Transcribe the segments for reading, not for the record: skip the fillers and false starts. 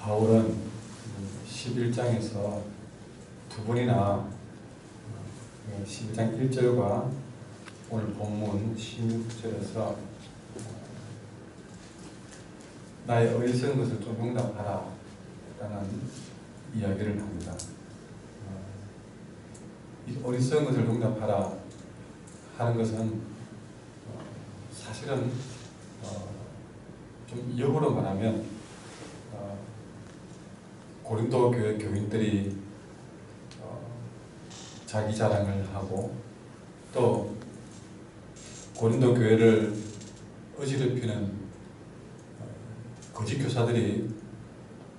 바울은 11장에서 두 번이나 11장 1절과 오늘 본문 16절에서 나의 어리석은 것을 좀 용납하라 라는 이야기를 합니다. 이 어리석은 것을 용납하라 하는 것은 사실은 좀 역으로 말하면 고린도 교회 교인들이 자기 자랑을 하고 또 고린도 교회를 어지럽히는 거짓 교사들이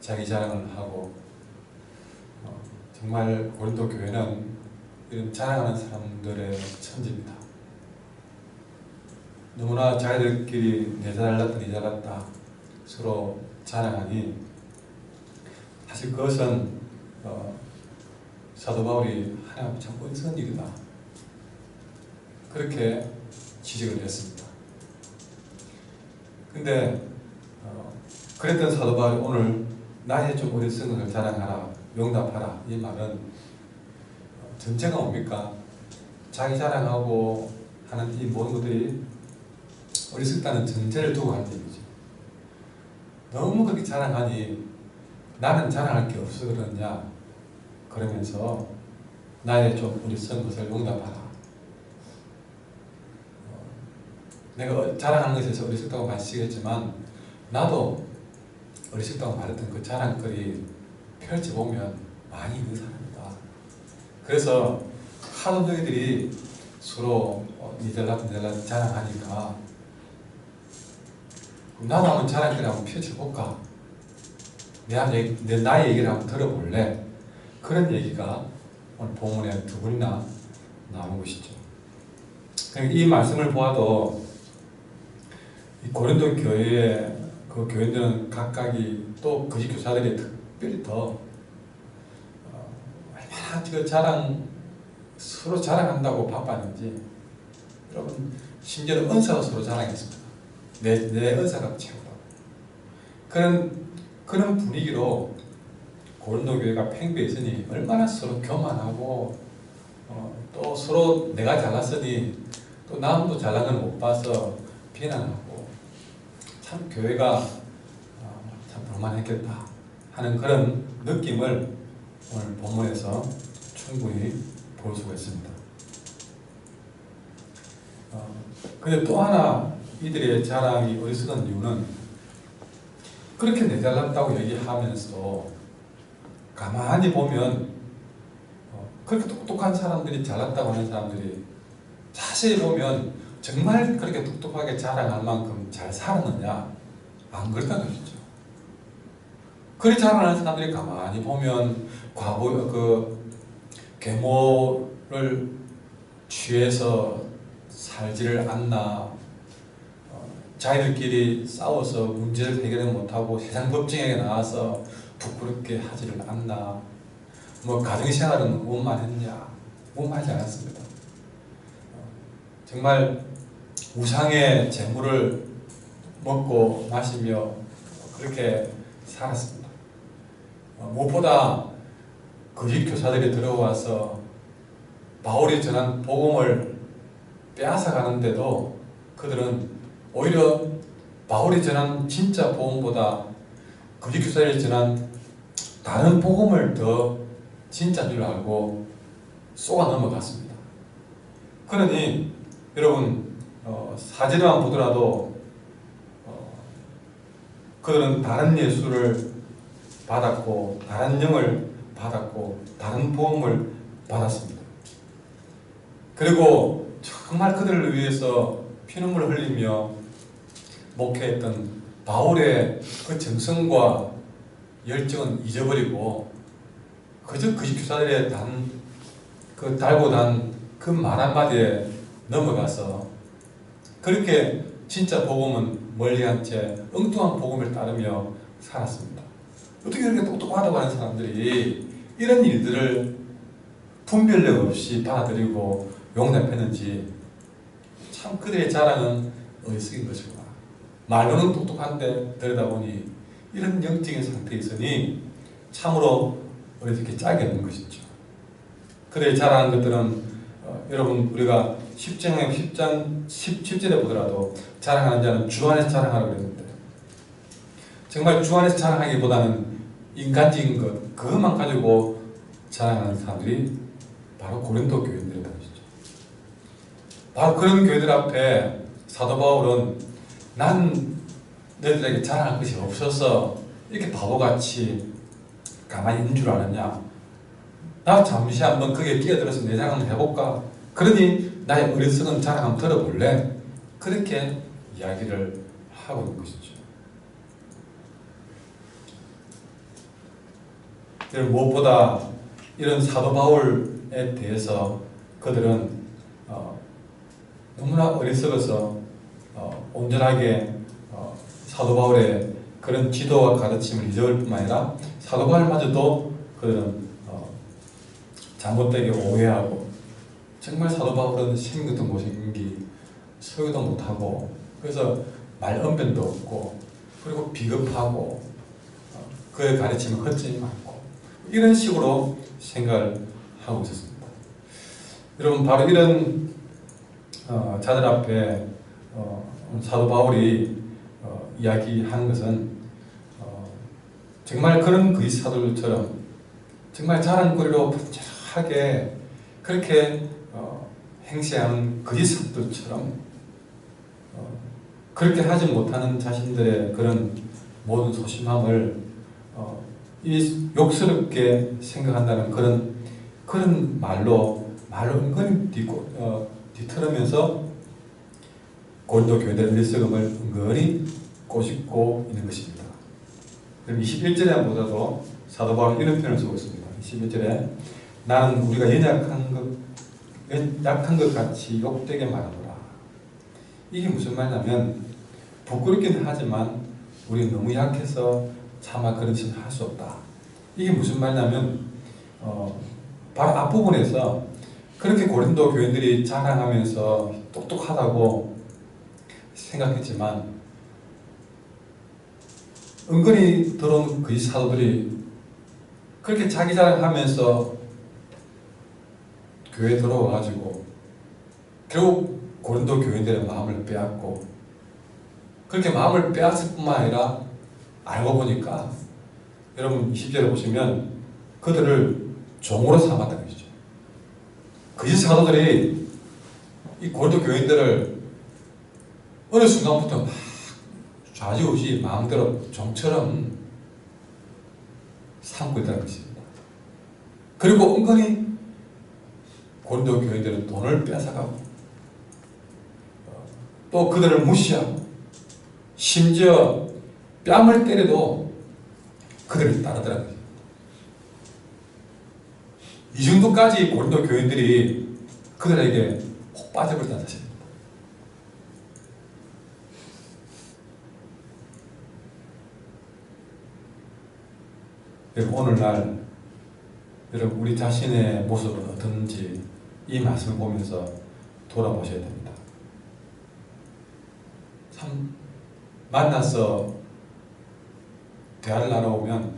자기 자랑을 하고 정말 고린도 교회는 이런 자랑하는 사람들의 천지입니다. 너무나 자기들끼리 내 잘났다 네 잘났다 서로 자랑하니 사실 그것은 사도 바울이 하나님 앞에 참 어리석은 일이다 그렇게 지적을 했습니다. 근데 그랬던 사도 바울이 오늘 나의 좀 어리석은 것을 자랑하라 용납하라 이 말은 전체가 뭡니까? 자기 자랑하고 하는 이 모든 것들이 어리석다는 전제를 두고 하는 얘기죠. 너무 그렇게 자랑하니 나는 자랑할 게 없어 그러냐 그러면서 나의 좀 어리석은 것을 용납하라. 내가 자랑하는 것에 대해서 어리석다고 말씀하시겠지만 나도 어리석다고 말했던 그 자랑거리 펼쳐보면 많이 있는 사람이다. 그래서 하도 너희들이 서로 니 잘났다 니 잘났다 자랑하니까 나도 한번 자랑거리 한번 펼쳐볼까? 나의 얘기를 한번 들어볼래? 그런 얘기가 오늘 본문에 두 번이나 나오는 것이죠. 이 말씀을 보아도 이 고린도 교회의 그 교인들은 각각이 또 거짓 교사들이 특별히 더 얼마나 서로 자랑한다고 바빴는지 여러분 심지어는 은사도 서로 자랑했습니다. 내 은사가 최고다. 그런 분위기로 고린도 교회가 팽배해 있으니 얼마나 서로 교만하고 또 서로 내가 잘났으니 또 남도 잘난 걸 못 봐서 비난하고 참 교회가 참 불만했겠다 하는 그런 느낌을 오늘 본문에서 충분히 볼 수가 있습니다. 근데 또 하나 이들의 자랑이 어리석은 이유는 그렇게 내 잘났다고 얘기하면서도 가만히 보면 그렇게 똑똑한 사람들이 잘났다고 하는 사람들이 자세히 보면 정말 그렇게 똑똑하게 자랑할 만큼 잘 살았느냐? 안 그렇다는 것이죠. 그렇게 자랑하는 사람들이 가만히 보면 계모를 취해서 살지를 않나, 자기들끼리 싸워서 문제를 해결을 못하고 세상 법정에 나와서 부끄럽게 하지를 않나, 가정생활은 원만했냐? 원만하지 않았습니다. 정말 우상의 재물을 먹고 마시며 그렇게 살았습니다. 무엇보다 거짓 교사들이 들어와서 바울이 전한 복음을 빼앗아 가는데도 그들은 오히려 바울이 전한 진짜 복음보다 거짓 교사들이 전한 다른 복음을 더 진짜인 줄 알고 쏘아 넘어갔습니다. 그러니 여러분 사진만 보더라도 그들은 다른 예수를 받았고 다른 영을 받았고 다른 복음을 받았습니다. 그리고 정말 그들을 위해서 피눈물을 흘리며 목회했던 바울의 그 정성과 열정은 잊어버리고 그저 거짓 교사들의 달고 단 그 말 한마디에 넘어가서 그렇게 진짜 복음은 멀리한 채 엉뚱한 복음을 따르며 살았습니다. 어떻게 이렇게 똑똑하다고 하는 사람들이 이런 일들을 분별력 없이 받아들이고 용납했는지 참 그들의 자랑은 어리석인 것이구나. 말로는 똑똑한데 들여다보니 이런 영적인 상태에 있으니 참으로 어떻게 짝이 없는 것이죠. 그래 자라는 것들은 여러분 우리가 10절에 보더라도 자랑하는 자는 주 안에서 자랑하라고 그랬는데 정말 주 안에서 자랑하기보다는 인간적인 것 그것만 가지고 자랑하는 사람들이 바로 고린도 교인들이라는 것이죠. 바로 그런 교회들 앞에 사도 바울은 난 너희들에게 자랑할 것이 없어서 이렇게 바보같이 가만히 있는 줄 알았냐? 나 잠시 한번 거기에 끼어들어서 내 자랑을 해볼까? 그러니 나의 어리석은 자랑 한번 들어볼래? 그렇게 이야기를 하고 있는 것이죠. 무엇보다 이런 사도 바울에 대해서 그들은 너무나 어리석어서 온전하게 사도 바울의 그런 지도와 가르침을 잊어버릴 뿐만 아니라 사도 바울마저도 그들은 잘못되게 오해하고 정말 사도 바울은 생긴 것도 못생기 설교도 못하고 그래서 말 언변도 없고 그리고 비겁하고 그의 가르침은 헛되이 많고 이런 식으로 생각을 하고 있었습니다. 여러분 바로 이런 자들 앞에 사도 바울이 이야기하는 것은 정말 그런 그리스 사도들처럼 정말 자랑거리로 번쩍하게 그렇게 행세하는 그리스 사도들처럼 그렇게 하지 못하는 자신들의 그런 모든 소심함을 이 욕스럽게 생각한다는 그런 말로 은근히 뒤틀으면서 고린도 교회들의 어리석음을 은근히 꼬집고 있는 것입니다. 그럼 21절에 보다도 사도 바울은 이런 표현을 쓰고 있습니다. 21절에 나는 우리가 약한 것 같이 욕되게 말하노라. 이게 무슨 말이냐면 부끄럽긴 하지만 우리는 너무 약해서 차마 그런 짓을 할 수 없다. 이게 무슨 말이냐면 바로 앞부분에서 그렇게 고린도 교인들이 자랑하면서 똑똑하다고 생각했지만 은근히 들어온 그 사도들이 그렇게 자기 자랑하면서 교회에 들어와가지고 결국 고린도 교인들의 마음을 빼앗고 그렇게 마음을 빼앗을 뿐만 아니라 알고 보니까 여러분 20절에 보시면 그들을 종으로 삼았다는 것이죠. 그 사도들이 이 고린도 교인들을 어느 순간부터 막 좌지우지 마음대로 종처럼 삼고 있다는 것입니다. 그리고 은근히 고린도 교인들은 돈을 뺏어가고 또 그들을 무시하고 심지어 뺨을 때려도 그들을 따르더라는 것입니다. 이 정도까지 고린도 교인들이 그들에게 혹 빠져버렸다는 사실입니다. 오늘날 여러분 우리 자신의 모습은 어떤지 이 말씀을 보면서 돌아보셔야 됩니다. 참 만나서 대화를 나눠보면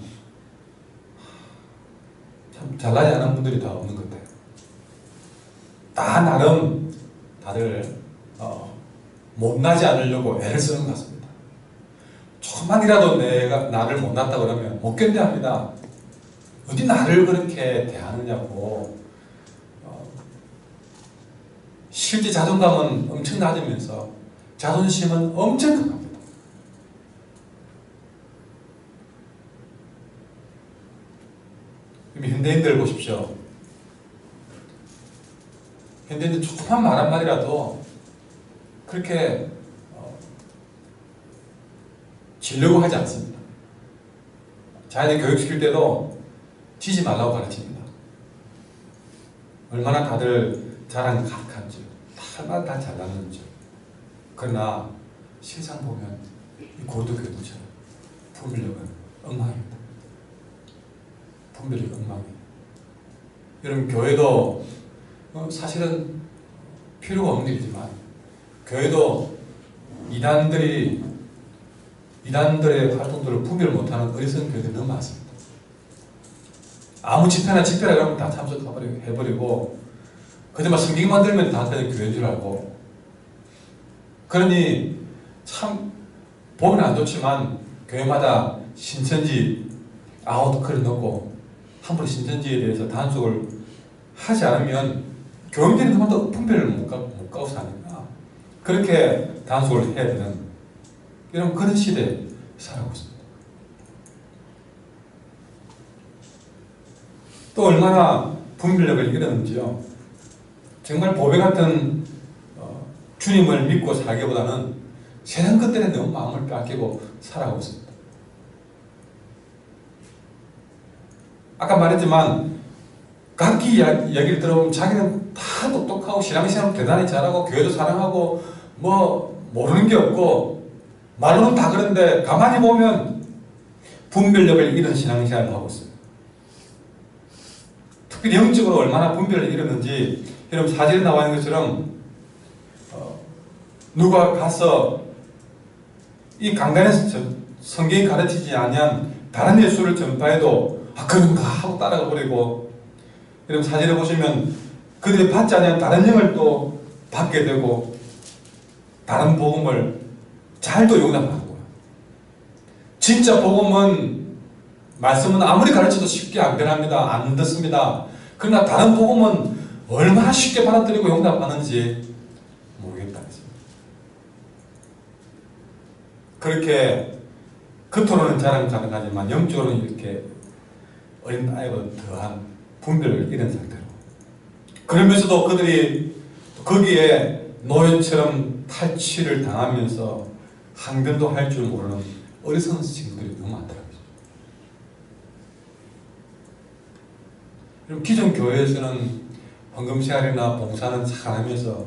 참 잘나지 않은 분들이 다 없는 것 같아요. 다 나름 다들 못나지 않으려고 애를 쓰는 것 같습니다. 조금만이라도 내가 나를 못났다 그러면 못 견뎌합니다. 어디 나를 그렇게 대하느냐고 실제 자존감은 엄청 낮으면서 자존심은 엄청 강합니다. 현대인들 보십시오. 현대인들 조그만 말 한마디라도 그렇게 지려고 하지 않습니다. 자녀들 교육시킬 때도 지지 말라고 가르칩니다. 얼마나 다들 자랑 가득한지, 얼마나 다 잘났는지. 그러나 세상 보면 이 고린도 교회들처럼 분별력은 엉망입니다. 분별력이 엉망이에요. 여러분 교회도 사실은 필요가 없는 일이지만 교회도 이단들이 이단들의 활동들을 분별 못하는 어리석은 교회들이 너무 많습니다. 아무 집회나 집회라 그러면 다 참석해버리고 그저 성경만 들면 다 그냥 교회인 줄 알고, 그러니 참 보면 안 좋지만 교회마다 신천지 아웃클을 넣고 함부로 신천지에 대해서 단속을 하지 않으면 교인들이 너무 분별을 못 가고 사니까 그렇게 단속을 해야 되는 이런 그런 시대에 살아가고 있습니다. 또 얼마나 분별력을 잃었는지요. 정말 보배 같은 주님을 믿고 살기보다는 세상 것들에 너무 마음을 빼앗기고 살아가고 있습니다. 아까 말했지만 각기 이야기를 들어보면 자기는 다 똑똑하고 신앙생활 대단히 잘하고 교회도 사랑하고 뭐 모르는 게 없고 말로는 다 그런데 가만히 보면 분별력을 잃은 신앙생활을 하고 있어요. 특별히 영적으로 얼마나 분별을 잃었는지 여러분 사진에 나와 있는 것처럼 누가 가서 이 강단에서 성경이 가르치지 않으면 다른 예수를 전파해도 그런가 하고 따라가 버리고, 여러분 사진에 보시면 그들이 받지 않으면 다른 영을 또 받게 되고 다른 복음을 잘도 용납하는 거예요. 진짜 복음은 말씀은 아무리 가르쳐도 쉽게 안 변합니다. 안 듣습니다. 그러나 다른 복음은 얼마나 쉽게 받아들이고 용납하는지 모르겠다. 그렇게 겉으로는 자랑 가능하지만 영적으로는 이렇게 어린 아이보다 더한 분별을 잃은 상태로, 그러면서도 그들이 거기에 노예처럼 탈취를 당하면서 항변도 할 줄 모르는 어리석은 친구들이 너무 많더라고요. 기존 교회에서는 헌금시간이나 봉사는 잘하면서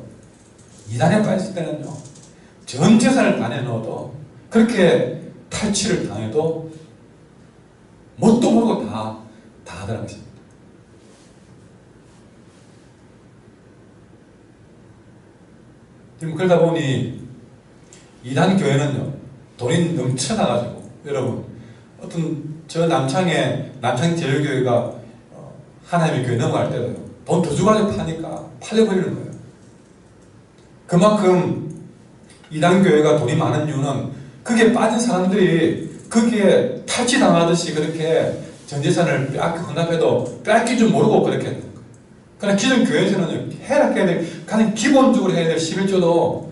이단에 빠졌을 때는요, 전 재산을 다 내놓아도 그렇게 탈취를 당해도 뭣도 모르고 다 하더라고요. 그러다 보니 이단 교회는요, 돈이 넘쳐나가지고, 여러분 어떤 저 남창 제일교회가 하나님의 교회 넘어갈 때도요, 돈 더 주가지고 파니까 팔려버리는 거예요. 그만큼 이단 교회가 돈이 많은 이유는 거기에 빠진 사람들이 거기에 탈취당하듯이 그렇게 전재산을 헌납해도 빼앗길 줄 모르고 그렇게 했는 거예요. 그러나 기존 교회에서는 해야 될, 가장 기본적으로 해야 될 11조도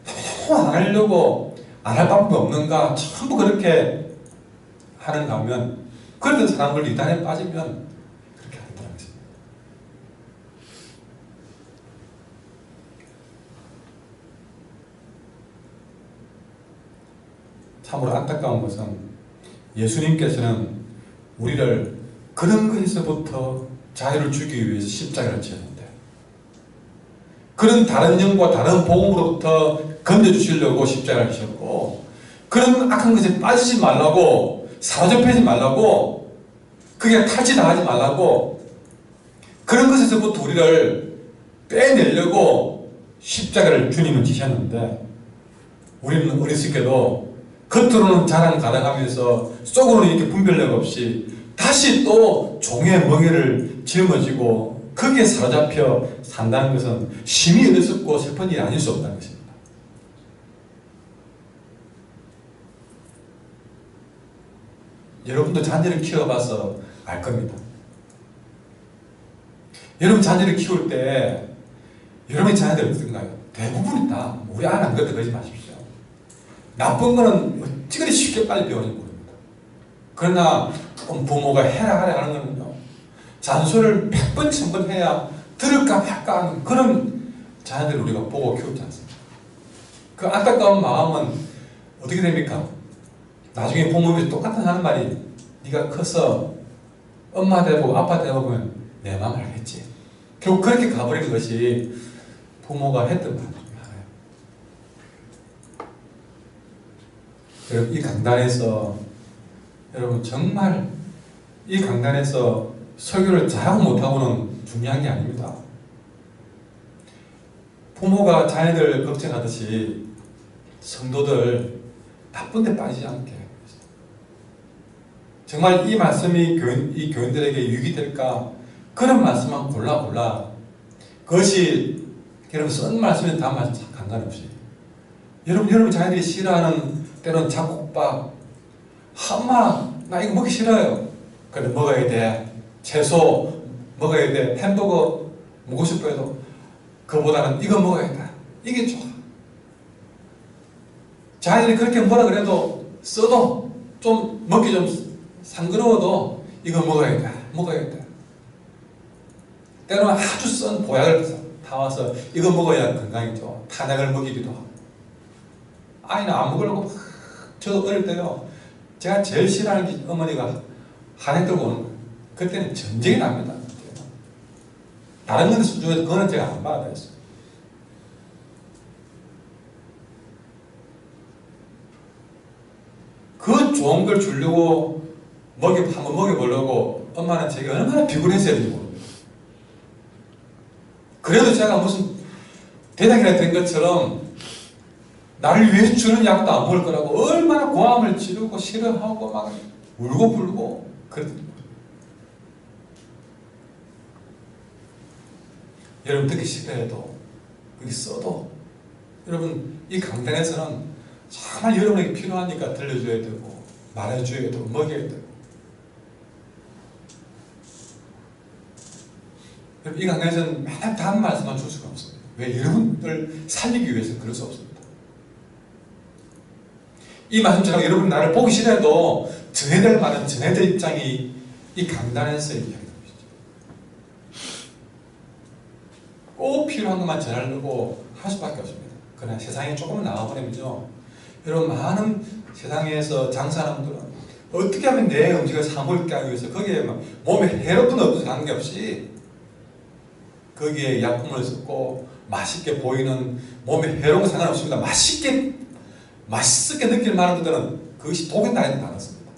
너무 안 하려고 안 할 방법이 없는가, 전부 그렇게 하는가 하면, 그랬던 사람들 이단에 빠지면 그렇게 하더라고요. 참으로 안타까운 것은 예수님께서는 우리를 그런 것에서부터 자유를 주기 위해서 십자가를 지었는데, 그런 다른 영과 다른 복음으로부터 건져주시려고 십자가를 지었고, 그런 악한 것에 빠지지 말라고, 사로잡히지 말라고, 그게 탈취당하지 말라고, 그런 것에서부터 우리를 빼내려고 십자가를 주님은 지셨는데, 우리는 어리석게도 겉으로는 자랑 가득하면서 속으로는 이렇게 분별력 없이 다시 또 종의 멍에를 짊어지고 거기에 사로잡혀 산다는 것은 심히 어리석고 슬픈 일이 아닐 수 없다는 것입니다. 여러분도 자녀를 키워봐서 알 겁니다. 여러분 자녀를 키울 때 여러분의 자녀들 어떤가요? 대부분이 다 우리 아는 것도 그러지 마십시오. 나쁜 거는 어찌그리 쉽게 빨리 배우는지 모릅니다. 그러나 부모가 해라 하라 하는 거는요, 잔소리를 100번 1000번 해야 들을까 말까 하는 그런 자녀들을 우리가 보고 키우지 않습니다. 그 안타까운 마음은 어떻게 됩니까? 나중에 부모님이 똑같은 하는 말이, 네가 커서 엄마 되고 아빠 되면 내 마음 알겠지. 결국 그렇게 가버리는 것이 부모가 했던 말 중에 하나예요. 여러분, 이 강단에서 여러분 정말 이 강단에서 설교를 잘하고 못하고는 중요한 게 아닙니다. 부모가 자녀들 걱정하듯이 성도들 나쁜 데 빠지지 않게. 정말 이 말씀이 이 교인들에게 유익이 될까? 그런 말씀만 골라 그것이 여러분 쓴 말씀이든 단 말씀 상관없이 여러분 자녀들이 싫어하는 때는 잡곡밥 엄마 나 이거 먹기 싫어요. 그래 먹어야 돼. 채소 먹어야 돼. 햄버거 먹고 싶어 해도 그보다는 이거 먹어야 돼. 이게 좋아. 자녀들이 그렇게 뭐라 그래도 써도 좀 먹기 좀 상그러워도 이거 먹어야 돼. 때로는 아주 쓴 보약을 타와서 이거 먹어야 건강이죠. 탄약을 먹이기도 하고. 아이는 안 먹으려고 저도 어릴 때요. 제가 제일 싫어하는 게 어머니가 한약 들고 오는 거예요. 그때는 전쟁이 납니다. 다른 건 수준에서 그거는 제가 안 받아들였어요. 그 좋은 걸 주려고 한번 먹여보려고 엄마는 제가 얼마나 비굴했어야 되는지 모릅니다. 그래도 제가 무슨 대장이라 된 것처럼 나를 위해 주는 약도 안 먹을 거라고 얼마나 고함을 지르고 싫어하고 막 울고 불고 그랬던 거예요. 여러분 듣기 싫어해도 여기 써도 여러분 이 강단에서는 정말 여러분에게 필요하니까 들려줘야 되고 말해줘야 되고 먹여야 되고 여러분 이 강단에서는 맨날 단 말씀만 줄 수가 없습니다. 왜? 여러분들 살리기 위해서 그럴 수 없습니다. 이 말씀처럼 여러분 나를 보기 싫어해도 전해될 말은 전해될 입장이 이 강단에서 이야기합니다. 꼭 필요한 것만 전하려고 할 수밖에 없습니다. 그러나 세상에 조금 나와버리면요. 여러분 많은 세상에서 장사하는 분들은 어떻게 하면 내 음식을 사먹게 하기 위해서 거기에 막 몸에 해롭은 없이 관계없이 거기에 약품을 섞고 맛있게 보이는 몸에 해로운 거 상관없습니다. 맛있게 느낄 만한 것들은 그것이 독에 따르지 않았습니다.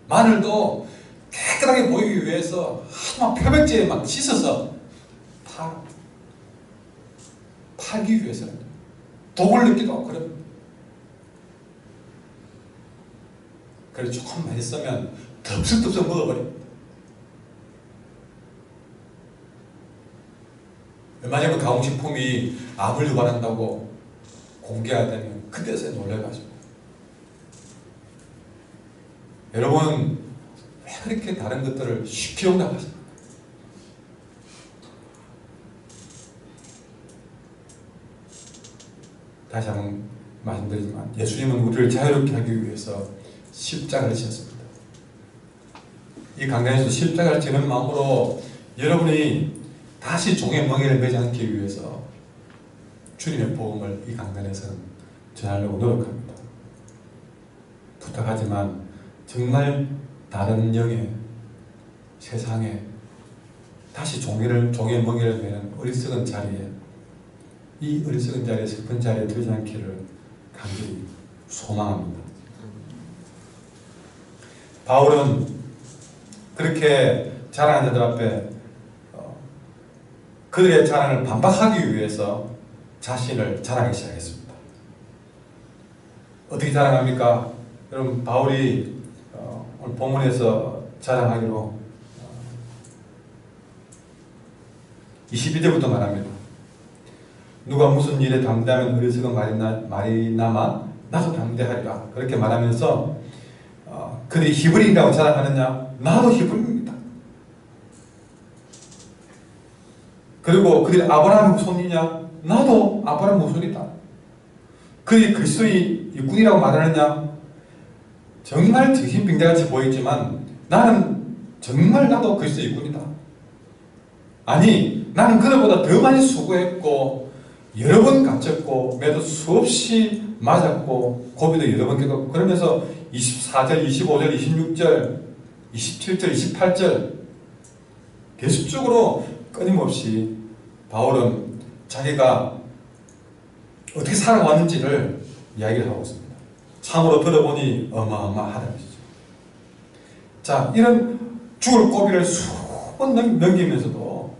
마늘도 깨끗하게 보이기 위해서 막 표백제에 막 씻어서 팔기 위해서는 독을 느끼도 하고 그럽니다. 그래서 조금 맛있으면 덥석덥석 먹어버립니다. 얼마 전에 가공식품이 암을 유발한다고 공개하다니 그때서 놀래가지고 여러분 왜 그렇게 다른 것들을 쉽게 용납하십니까? 다시 한번 말씀드리지만 예수님은 우리를 자유롭게 하기 위해서 십자가를 지셨습니다. 이 강단에서 십자가를 지는 마음으로 여러분이 다시 종의 멍에를 매지 않기 위해서 주님의 복음을 이 강단에서는 전하려고 노력합니다. 부탁하지만 정말 다른 영의 세상에 다시 종의 멍에를 매는 어리석은 자리에 이 어리석은 자리에 슬픈 자리에 들지 않기를 간절히 소망합니다. 바울은 그렇게 자랑하는 자들 앞에 그들의 자랑을 반박하기 위해서 자신을 자랑하기 시작했습니다. 어떻게 자랑합니까? 여러분 바울이 오늘 본문에서 자랑하기로 22절부터 말합니다. 누가 무슨 일에 담대하면 어리석은 말이나마 나도 담대하리라. 그렇게 말하면서 그들이 히브리인이라고 자랑하느냐? 나도 히브리입니다. 그리고 그들이 아브라함의 후손이냐? 나도 아브라함 후손이다. 그들이 그리스도의 일꾼이라고 말하느냐? 정말 정신병자같이 보이지만 나는 정말 나도 그리스도의 일꾼이다. 아니 나는 그들보다 더 많이 수고했고 여러 번 갇혔고 매도 수없이 맞았고 고비도 여러 번 겪었고 그러면서 24절, 25절, 26절, 27절, 28절 계속적으로 끊임없이 바울은 자기가 어떻게 살아왔는지를 이야기를 하고 있습니다. 참으로 들어보니 어마어마하다는 것이죠. 자, 이런 죽을 고비를 수번 넘기면서도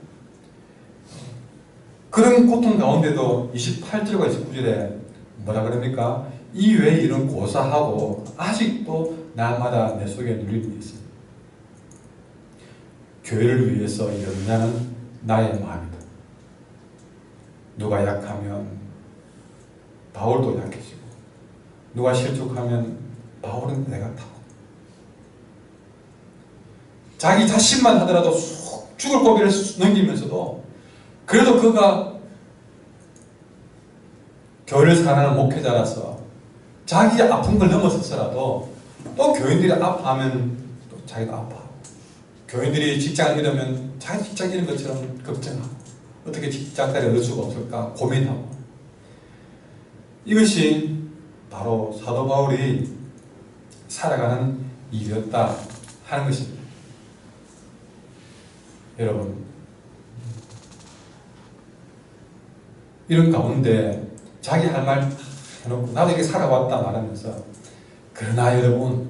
그런 고통 가운데도 28절과 29절에 뭐라 그럽니까? 이 외의 일은 고사하고 아직도 날마다 내 속에 눌리는 게 있습니다. 교회를 위해서 이러냐는 나의 마음이다. 누가 약하면 바울도 약해지고, 누가 실족하면 바울은 내가 타고, 자기 자신만 하더라도 쑥 죽을 고비를 넘기면서도 그래도 그가 교회를 사랑하는 목회자라서 자기 아픈 걸 넘어서서라도 또 교인들이 아파하면 또 자기도 아파하고, 교인들이 직장을 잃으면 자기 직장 잃은 것처럼 걱정하고, 어떻게 직장자리를 얻을 수가 없을까 고민하고. 이것이 바로 사도 바울이 살아가는 일이었다 하는 것입니다. 여러분, 이런 가운데 자기 할 말 해놓고 나도 이렇게 살아왔다 말하면서, 그러나 여러분,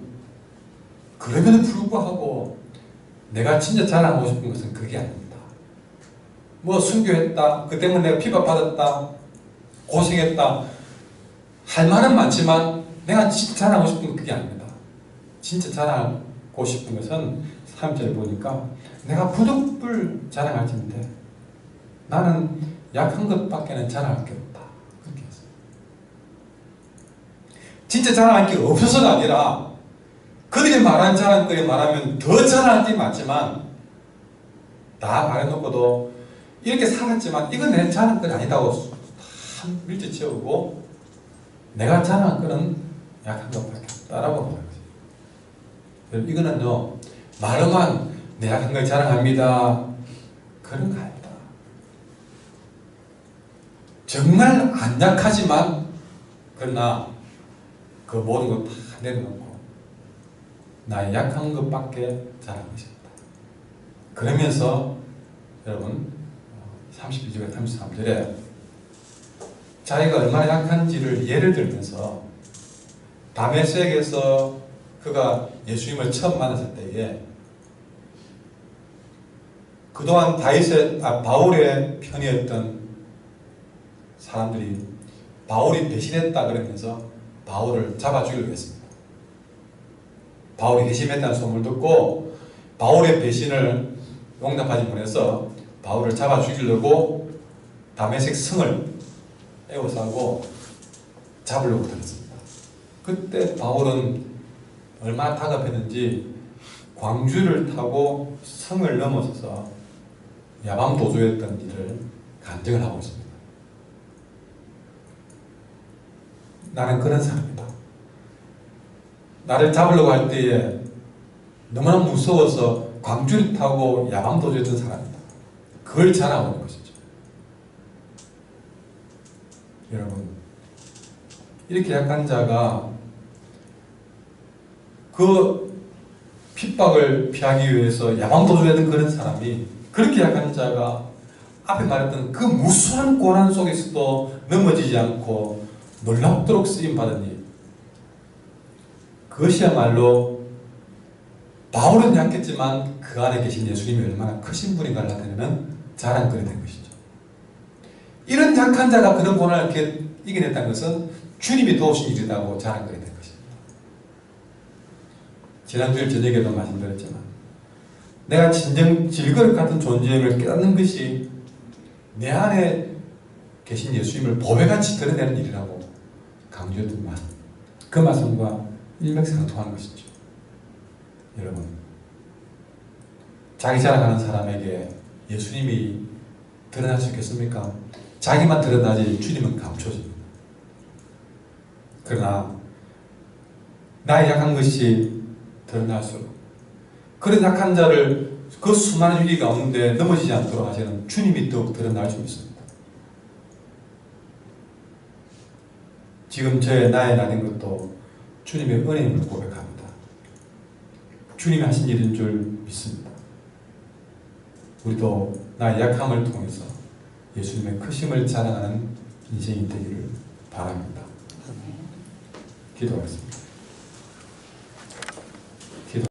그럼에도 불구하고 내가 진짜 자랑하고 싶은 것은 그게 아닙니다. 뭐 순교했다, 그 때문에 내가 비박받았다, 고생했다, 할 말은 많지만 내가 진짜 자랑하고 싶은 건 그게 아닙니다. 진짜 자랑하고 싶은 것은 3절에 보니까 내가 부득불 자랑할진데 나는 약한 것밖에는 자랑할 게 없다. 그렇게 했어요. 진짜 자랑할 게 없어서가 아니라 그들이 말한 자랑거리 말하면 더 자랑할 게 많지만, 다 말해놓고도 이렇게 살았지만 이건 내 자랑거리 아니다고 다 밀집 채우고 내가 자랑할 거는 약한 것밖에 없다라고 말하는 거죠. 이거는요, 말로만 내 약한 걸 자랑합니다, 그런 거 아니다. 정말 안 약하지만 그러나 그 모든 것 다 내려놓고 나의 약한 것밖에 자랑하고 싶다. 그러면서 여러분 32절에 33절에 자기가 얼마나 약한지를 예를 들면서, 다메섹에서 그가 예수님을 처음 만났을 때에 그동안 바울의 편이었던 사람들이 바울이 배신했다 그러면서 바울을 잡아 죽이려고 했습니다. 바울이 배신했다는 소문을 듣고 바울의 배신을 용납하지 못해서 바울을 잡아 죽이려고 다메섹 성을 에워싸고 잡으려고 들었습니다. 그때 바울은 얼마나 다급했는지 광주를 타고 성을 넘어서서 야방 도주했던 일을 간증을 하고 있습니다. 나는 그런 사람이다. 나를 잡으려고 할 때에 너무나 무서워서 광주를 타고 야방 도주했던 사람이다. 그걸 자랑하는 것이죠. 여러분, 이렇게 약한 자가 그 핍박을 피하기 위해서 야방 도주했던 그런 사람이, 그렇게 약한 자가 앞에 말했던 그 무수한 고난 속에서도 넘어지지 않고 놀랍도록 쓰임받은 일, 그것이야말로 바울은 약했지만 그 안에 계신 예수님이 얼마나 크신 분인가를 나타내는 자랑거리 된 것이죠. 이런 약한 자가 그런 고난을 이렇게 이겨냈다는 것은 주님이 도우신 일이라고 자랑거리 된 것입니다. 지난주일 저녁에도 말씀드렸지만, 내가 진정 질거릇 같은 존재임을 깨닫는 것이 내 안에 계신 예수님을 보배같이 드러내는 일이라고 강조했던 말씀, 그 말씀과 일맥상통하는 것이죠. 여러분, 자기 자랑하는 사람에게 예수님이 드러날 수 있겠습니까? 자기만 드러나지 주님은 감춰집니다. 그러나 나의 약한 것이 드러날수록 그런 약한 자를 그 수많은 위기 가운데 넘어지지 않도록 하시는 주님이 더욱 드러날 수 있습니다. 지금 나의 나된 것도 주님의 은혜임을 고백합니다. 주님이 하신 일인 줄 믿습니다. 우리도 나의 약함을 통해서 예수님의 크심을 자랑하는 인생이 되기를 바랍니다. 기도하겠습니다.